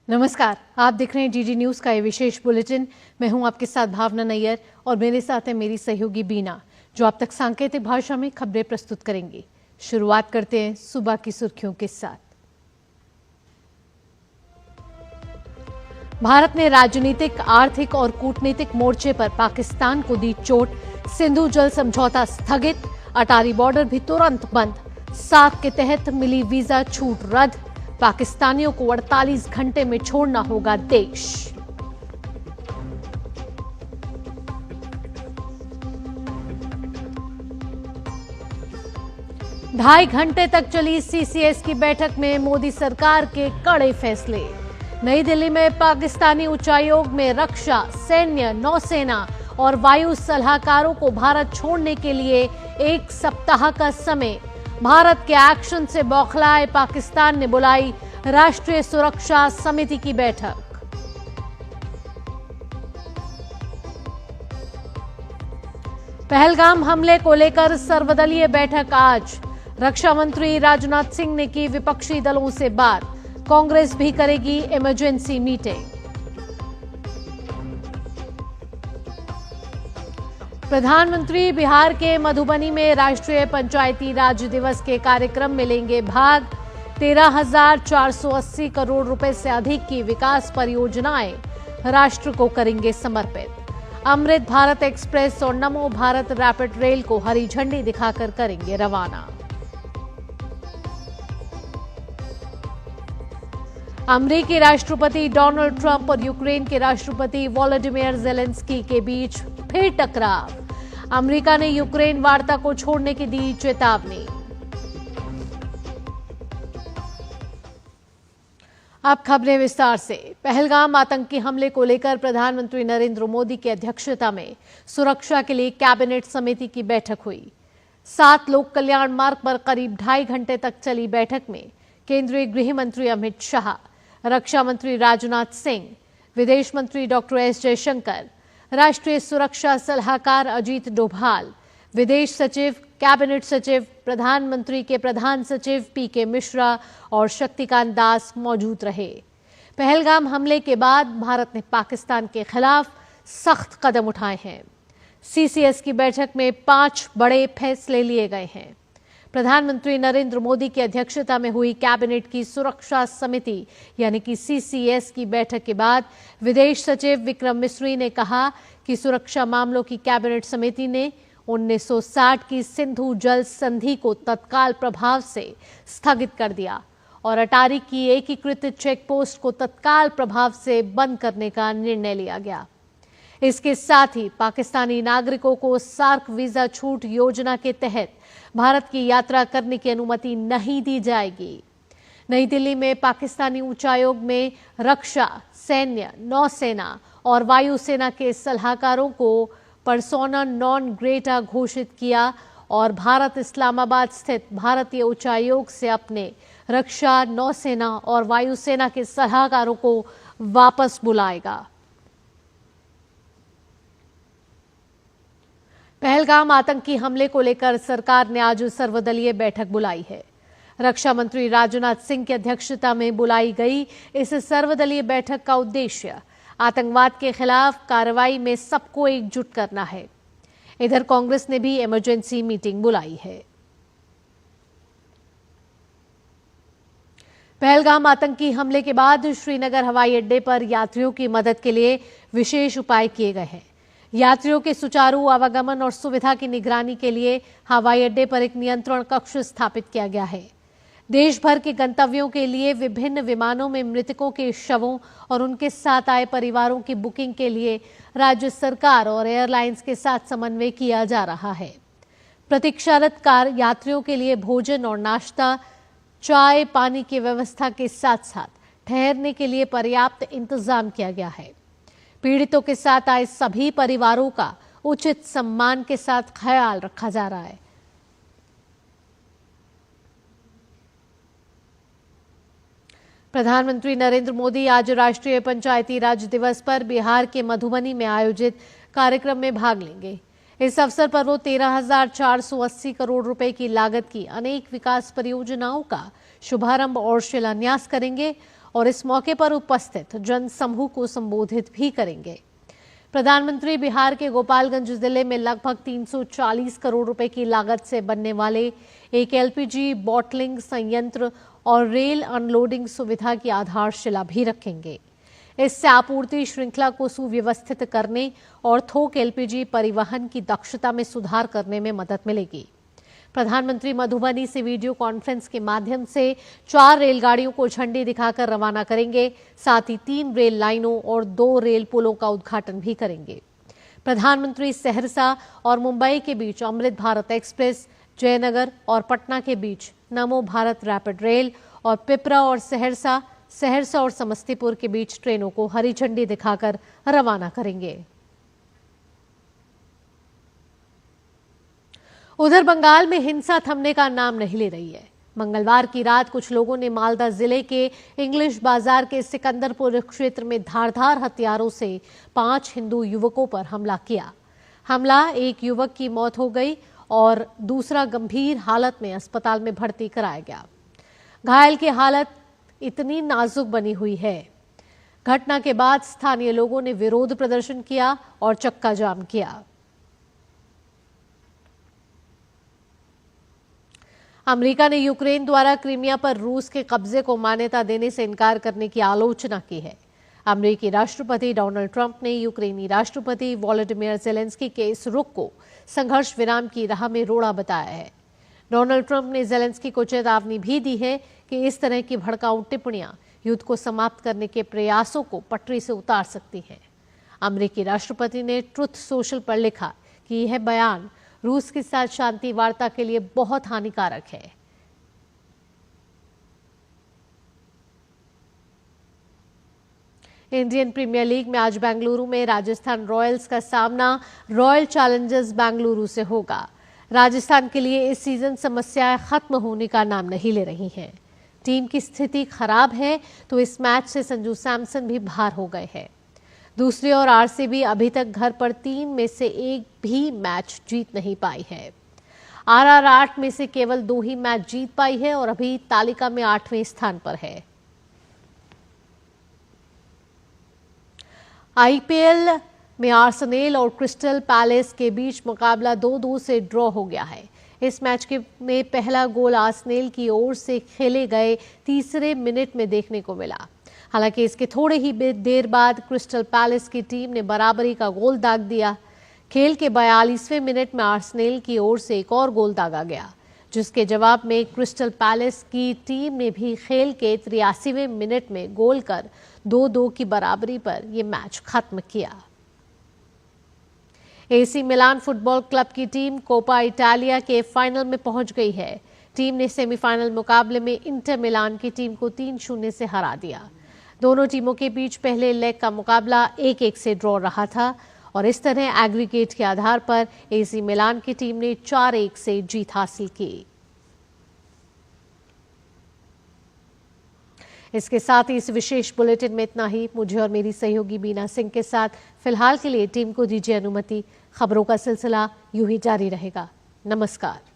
नमस्कार, आप देख रहे हैं डीडी न्यूज का ये विशेष बुलेटिन। मैं हूं आपके साथ भावना नैयर और मेरे साथ है मेरी सहयोगी बीना, जो आप तक सांकेतिक भाषा में खबरें प्रस्तुत करेंगी। शुरुआत करते हैं सुबह की सुर्खियों के साथ। भारत ने राजनीतिक, आर्थिक और कूटनीतिक मोर्चे पर पाकिस्तान को दी चोट। सिंधु जल समझौता स्थगित, अटारी बॉर्डर भी तुरंत बंद। 7 के तहत मिली वीजा छूट रद्द। पाकिस्तानियों को 48 घंटे में छोड़ना होगा देश। ढाई घंटे तक चली सीसीएस की बैठक में मोदी सरकार के कड़े फैसले। नई दिल्ली में पाकिस्तानी उच्चायोग में रक्षा, सैन्य, नौसेना और वायु सलाहकारों को भारत छोड़ने के लिए 1 सप्ताह का समय। भारत के एक्शन से बौखलाए पाकिस्तान ने बुलाई राष्ट्रीय सुरक्षा समिति की बैठक। पहलगाम हमले को लेकर सर्वदलीय बैठक आज। रक्षा मंत्री राजनाथ सिंह ने की विपक्षी दलों से बात। कांग्रेस भी करेगी इमरजेंसी मीटिंग। प्रधानमंत्री बिहार के मधुबनी में राष्ट्रीय पंचायती राज दिवस के कार्यक्रम में लेंगे भाग। 13,480 करोड़ रुपए से अधिक की विकास परियोजनाएं राष्ट्र को करेंगे समर्पित। अमृत भारत एक्सप्रेस और नमो भारत रैपिड रेल को हरी झंडी दिखाकर करेंगे रवाना। अमेरिकी राष्ट्रपति डोनाल्ड ट्रंप और यूक्रेन के राष्ट्रपति वोलोदिमीर ज़ेलेंस्की के बीच फिर टकराव। अमेरिका ने यूक्रेन वार्ता को छोड़ने की दी चेतावनी। अब खबरें विस्तार से। पहलगाम आतंकी हमले को लेकर प्रधानमंत्री नरेंद्र मोदी की अध्यक्षता में सुरक्षा के लिए कैबिनेट समिति की बैठक हुई। 7 लोक कल्याण मार्ग पर करीब 2.5 घंटे तक चली बैठक में केंद्रीय गृह मंत्री अमित शाह, रक्षा मंत्री राजनाथ सिंह, विदेश मंत्री डॉक्टर एस जयशंकर, राष्ट्रीय सुरक्षा सलाहकार अजीत डोभाल, विदेश सचिव, कैबिनेट सचिव, प्रधानमंत्री के प्रधान सचिव पीके मिश्रा और शक्तिकांत दास मौजूद रहे। पहलगाम हमले के बाद भारत ने पाकिस्तान के खिलाफ सख्त कदम उठाए हैं। सीसीएस की बैठक में 5 बड़े फैसले लिए गए हैं। प्रधानमंत्री नरेंद्र मोदी की अध्यक्षता में हुई कैबिनेट की सुरक्षा समिति यानी कि सीसीएस की बैठक के बाद विदेश सचिव विक्रम मिस्री ने कहा कि सुरक्षा मामलों की कैबिनेट समिति ने 1960 की सिंधु जल संधि को तत्काल प्रभाव से स्थगित कर दिया और अटारी की एकीकृत चेक पोस्ट को तत्काल प्रभाव से बंद करने का निर्णय लिया गया। इसके साथ ही पाकिस्तानी नागरिकों को सार्क वीजा छूट योजना के तहत भारत की यात्रा करने की अनुमति नहीं दी जाएगी। नई दिल्ली में पाकिस्तानी उच्चायोग में रक्षा, सैन्य, नौसेना और वायुसेना के सलाहकारों को पर्सोना नॉन ग्रेटा घोषित किया और भारत इस्लामाबाद स्थित भारतीय उच्चायोग से अपने रक्षा, नौसेना और वायुसेना के सलाहकारों को वापस बुलाएगा। पहलगाम आतंकी हमले को लेकर सरकार ने आज सर्वदलीय बैठक बुलाई है। रक्षा मंत्री राजनाथ सिंह की अध्यक्षता में बुलाई गई इस सर्वदलीय बैठक का उद्देश्य आतंकवाद के खिलाफ कार्रवाई में सबको एकजुट करना है। इधर कांग्रेस ने भी इमरजेंसी मीटिंग बुलाई है। पहलगाम आतंकी हमले के बाद श्रीनगर हवाई अड्डे पर यात्रियों की मदद के लिए विशेष उपाय किए गए हैं। यात्रियों के सुचारू आवागमन और सुविधा की निगरानी के लिए हवाई अड्डे पर एक नियंत्रण कक्ष स्थापित किया गया है। देश भर के गंतव्यों के लिए विभिन्न विमानों में मृतकों के शवों और उनके साथ आए परिवारों की बुकिंग के लिए राज्य सरकार और एयरलाइंस के साथ समन्वय किया जा रहा है। प्रतीक्षारत यात्रियों के लिए भोजन और नाश्ता, चाय, पानी की व्यवस्था के साथ साथ ठहरने के लिए पर्याप्त इंतजाम किया गया है। पीड़ितों के साथ आए सभी परिवारों का उचित सम्मान के साथ ख्याल रखा जा रहा है। प्रधानमंत्री नरेंद्र मोदी आज राष्ट्रीय पंचायती राज दिवस पर बिहार के मधुबनी में आयोजित कार्यक्रम में भाग लेंगे। इस अवसर पर वो 13,480 करोड़ रुपए की लागत की अनेक विकास परियोजनाओं का शुभारंभ और शिलान्यास करेंगे और इस मौके पर उपस्थित जनसमूह को संबोधित भी करेंगे। प्रधानमंत्री बिहार के गोपालगंज जिले में लगभग 340 करोड़ रुपए की लागत से बनने वाले एक एलपीजी बॉटलिंग संयंत्र और रेल अनलोडिंग सुविधा की आधारशिला भी रखेंगे। इससे आपूर्ति श्रृंखला को सुव्यवस्थित करने और थोक एलपीजी परिवहन की दक्षता में सुधार करने में मदद मिलेगी। प्रधानमंत्री मधुबनी से वीडियो कॉन्फ्रेंस के माध्यम से 4 रेलगाड़ियों को झंडी दिखाकर रवाना करेंगे। साथ ही 3 रेल लाइनों और 2 रेल पुलों का उद्घाटन भी करेंगे। प्रधानमंत्री सहरसा और मुंबई के बीच अमृत भारत एक्सप्रेस, जयनगर और पटना के बीच नमो भारत रैपिड रेल और पिपरा और सहरसा और समस्तीपुर के बीच ट्रेनों को हरी झंडी दिखाकर रवाना करेंगे। उधर बंगाल में हिंसा थमने का नाम नहीं ले रही है। मंगलवार की रात कुछ लोगों ने मालदा जिले के इंग्लिश बाजार के सिकंदरपुर क्षेत्र में धारदार हथियारों से 5 हिंदू युवकों पर हमला किया। एक युवक की मौत हो गई और दूसरा गंभीर हालत में अस्पताल में भर्ती कराया गया। घायल की हालत इतनी नाजुक बनी हुई है। घटना के बाद स्थानीय लोगों ने विरोध प्रदर्शन किया और चक्का जाम किया। अमेरिका ने यूक्रेन द्वारा क्रीमिया पर रूस के कब्जे को मान्यता देने से इनकार करने की आलोचना की है। अमेरिकी राष्ट्रपति डोनाल्ड ट्रंप ने यूक्रेनी राष्ट्रपति वोलोदिमीर ज़ेलेंस्की के इस रुख को संघर्ष विराम की राह में रोड़ा बताया है। डोनाल्ड ट्रंप ने ज़ेलेंस्की को चेतावनी भी दी है कि इस तरह की भड़काऊ टिप्पणियां युद्ध को समाप्त करने के प्रयासों को पटरी से उतार सकती हैं। अमेरिकी राष्ट्रपति ने ट्रुथ सोशल पर लिखा कि यह बयान रूस के साथ शांति वार्ता के लिए बहुत हानिकारक है। इंडियन प्रीमियर लीग में आज बेंगलुरु में राजस्थान रॉयल्स का सामना रॉयल चैलेंजर्स बेंगलुरु से होगा। राजस्थान के लिए इस सीजन समस्याएं खत्म होने का नाम नहीं ले रही हैं। टीम की स्थिति खराब है तो इस मैच से संजू सैमसन भी बाहर हो गए हैं। दूसरी ओर आरसीबी अभी तक घर पर 3 में से 1 भी मैच जीत नहीं पाई है। आरआर 8 में से केवल 2 ही मैच जीत पाई है और अभी तालिका में 8वें स्थान पर है। आईपीएल में आर्सेनल और क्रिस्टल पैलेस के बीच मुकाबला 2-2 से ड्रॉ हो गया है। इस मैच में पहला गोल आर्सेनल की ओर से खेले गए तीसरे मिनट में देखने को मिला। हालांकि इसके थोड़े ही देर बाद क्रिस्टल पैलेस की टीम ने बराबरी का गोल दाग दिया। खेल के 42वें मिनट में आर्सेनल की ओर से एक और गोल दागा गया, जिसके जवाब में क्रिस्टल पैलेस की टीम ने भी खेल के 83वें मिनट में गोल कर 2-2 की बराबरी पर यह मैच खत्म किया। एसी मिलान फुटबॉल क्लब की टीम कोपा इटालिया के फाइनल में पहुंच गई है। टीम ने सेमीफाइनल मुकाबले में इंटर मिलान की टीम को 3-0 से हरा दिया। दोनों टीमों के बीच पहले लेग का मुकाबला 1-1 से ड्रॉ रहा था और इस तरह एग्रीगेट के आधार पर एसी मिलान की टीम ने 4-1 से जीत हासिल की। इसके साथ ही इस विशेष बुलेटिन में इतना ही। मुझे और मेरी सहयोगी बीना सिंह के साथ फिलहाल के लिए टीम को दीजिए अनुमति। खबरों का सिलसिला यूं ही जारी रहेगा। नमस्कार।